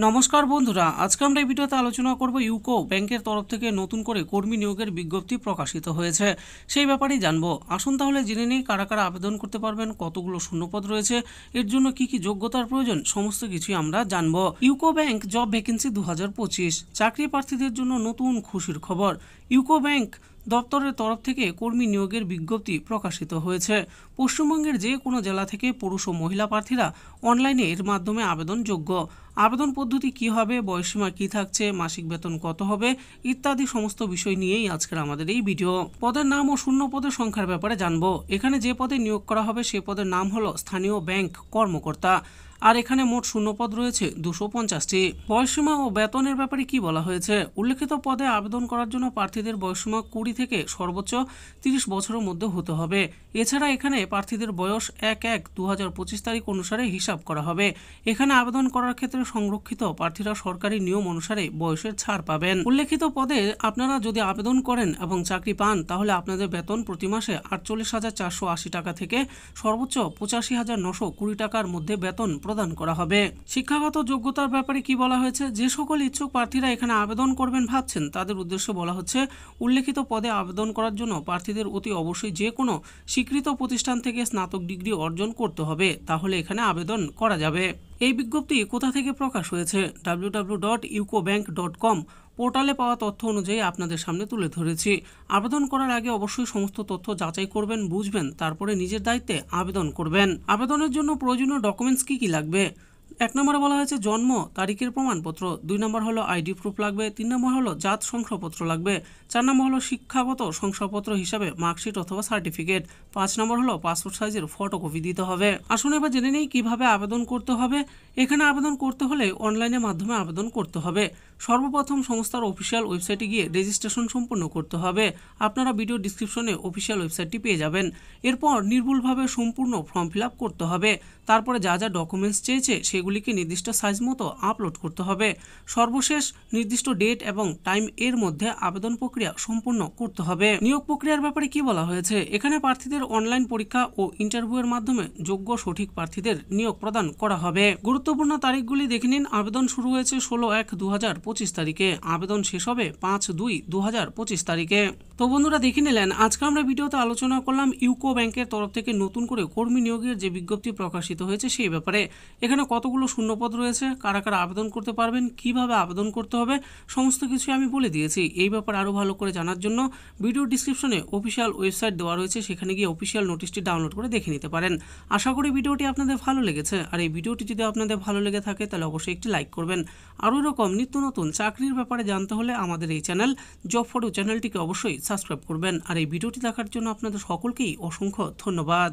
নমস্কার বন্ধুরা, আজকে আমরা এই ভিডিওতে আলোচনা করব ইউকো ব্যাংকের তরফ থেকে নতুন করে কর্মী নিয়োগের বিজ্ঞপ্তি প্রকাশিত হয়েছে, সেই ব্যাপারেই জানবো। আসুন তাহলে জেনে নিই কারা কারা আবেদন করতে পারবেন, কতগুলো শূন্যপদ রয়েছে, এর জন্য কি কি যোগ্যতার প্রয়োজন, সমস্ত কিছুই আমরা জানবো। ইউকো ব্যাংক জব ভ্যাকেন্সি 2025 চাকরি প্রার্থীদের জন্য নতুন খুশির খবর। ইউকো ব্যাংক দপ্তরের তরফ থেকে কর্মী নিয়োগের বিজ্ঞপ্তি প্রকাশিত হয়েছে। পশ্চিমবঙ্গের যে কোনো জেলা থেকে পুরুষ ও মহিলা প্রার্থীরা অনলাইনে এর মাধ্যমে আবেদনযোগ্য। আবেদন পদ্ধতি কি হবে, বয়সীমা কি থাকছে, মাসিক বেতন কত হবে ইত্যাদি সমস্ত বিষয় নিয়েই আজকের আমাদের এই ভিডিও। পদের নাম ও শূন্য পদের সংখ্যার ব্যাপারে জানবো। এখানে যে পদে নিয়োগ করা হবে সে পদের নাম হলো স্থানীয় ব্যাংক কর্মকর্তা। আর এখানে মোট শূন্যপদ রয়েছে 250টি। বয়সীমা ও বেতনের ব্যাপারে কি বলা হয়েছে? উল্লেখিত পদে আবেদন করার জন্য প্রার্থীদের বয়সীমা 20 থেকে সর্বোচ্চ 30 বছরের মধ্যে হতে হবে। এছাড়া এখানে প্রার্থীদের বয়স 1/1/2025 তারিখ অনুসারে হিসাব করা হবে। এখানে আবেদন করার ক্ষেত্রে সংরক্ষিত প্রার্থীরা সরকারি নিয়ম অনুসারে বয়সের ছাড় পাবেন। উল্লেখিত পদে আপনারা যদি আবেদন করেন এবং চাকরি পান তাহলে আপনাদের বেতন প্রতি মাসে 48,480 টাকা থেকে সর্বোচ্চ 85,920 টাকার মধ্যে বেতন প্রদান করা হবে। শিক্ষাগত যোগ্যতার ব্যাপারে কি বলা হয়েছে? যে সকল ইচ্ছুক প্রার্থীরা এখানে আবেদন করবেন ভাবছেন তাদের উদ্দেশ্যে বলা হচ্ছে, উল্লেখিত পদে আবেদন করার জন্য প্রার্থীদের অতি অবশ্যই যে কোনো স্বীকৃত প্রতিষ্ঠান থেকে স্নাতক ডিগ্রি অর্জন করতে হবে, তাহলে এখানে আবেদন করা যাবে। এই বিজ্ঞপ্তি কোথা থেকে প্রকাশ হয়েছে? www.ucobank.com পোর্টালে পাওয়া তথ্য অনুযায়ী আপনাদের সামনে তুলে ধরেছি। আবেদন করার আগে অবশ্যই সমস্ত তথ্য যাচাই করবেন, বুঝবেন, তারপরে নিজের দায়িত্বে আবেদন করবেন। আবেদনের জন্য প্রয়োজনীয় ডকুমেন্টস কি লাগবে? 1 নম্বরে বলা হয়েছে জন্ম তারিখের প্রমাণপত্র, 2 নম্বর হলো আইডি প্রুফ লাগবে, 3 নম্বর হলো জাত শংসাপত্র লাগবে, 4 নম্বর হলো শিক্ষাগত শংসাপত্র হিসাবে মার্কশিট অথবা সার্টিফিকেট, 5 নম্বর হলো পাসপোর্ট সাইজের ফটোকপি দিতে হবে। আসুন এবার জেনে নেই কিভাবে আবেদন করতে হবে। এখানে আবেদন করতে হলে অনলাইনের মাধ্যমে আবেদন করতে হবে। সর্বপ্রথম সংস্থার অফিসিয়াল ওয়েবসাইটে গিয়ে রেজিস্ট্রেশন সম্পূর্ণ করতে হবে। আপনারা ভিডিও ডিসক্রিপশনে অফিসিয়াল ওয়েবসাইটটি পেয়ে যাবেন। এরপর নির্ভুলভাবে সম্পূর্ণ ফর্ম ফিল আপ করতে হবে। তারপরে যা যা ডকুমেন্টস চেয়েছে সেগুলিকে নির্দিষ্ট সাইজ মতো আপলোড করতে হবে। সর্বশেষ নির্দিষ্ট ডেট এবং টাইম এর মধ্যে আবেদন প্রক্রিয়া সম্পূর্ণ করতে হবে। নিয়োগ প্রক্রিয়ার ব্যাপারে কি বলা হয়েছে? এখানে প্রার্থীদের অনলাইন পরীক্ষা ও ইন্টারভিউয়ের মাধ্যমে যোগ্য সঠিক প্রার্থীদের নিয়োগ প্রদান করা হবে। গুরুত্বপূর্ণ তারিখগুলি দেখে নিন। আবেদন শুরু হয়েছে 16/1/2025 তারিখে, আবেদন শেষ হবে 5/2/2025 তারিখে। তো বন্ধুরা দেখে নিলেন, আজকে আমরা ভিডিওতে আলোচনা করলাম ইউকো ব্যাংকের তরফ থেকে নতুন করে কর্মী নিয়োগের যে বিজ্ঞপ্তি প্রকাশিত হয়েছে সেই ব্যাপারে। এখানে কতগুলো শূন্যপদ রয়েছে, কারা কারা আবেদন করতে পারবেন, কিভাবে আবেদন করতে হবে, সমস্ত কিছু আমি বলে দিয়েছি। এই ব্যাপারে আরও ভালো করে জানার জন্য ভিডিও ডিসক্রিপশনে অফিসিয়াল ওয়েবসাইট দেওয়া রয়েছে, সেখানে গিয়ে অফিসিয়াল নোটিশটি ডাউনলোড করে দেখে নিতে পারেন। আশা করি ভিডিওটি আপনাদের ভালো লেগেছে। আর এই ভিডিওটি যদি আপনাদের ভালো লেগে থাকে তাহলে অবশ্যই একটি লাইক করবেন। আরও এরকম নিত্য নতুন চাকরির ব্যাপারে জানতে হলে আমাদের এই চ্যানেল জব ফর ইউ চ্যানেলটিকে অবশ্যই সাবস্ক্রাইব করবেন। আর এই ভিডিওটি দেখার জন্য আপনাদের সকলকেই অসংখ্য ধন্যবাদ।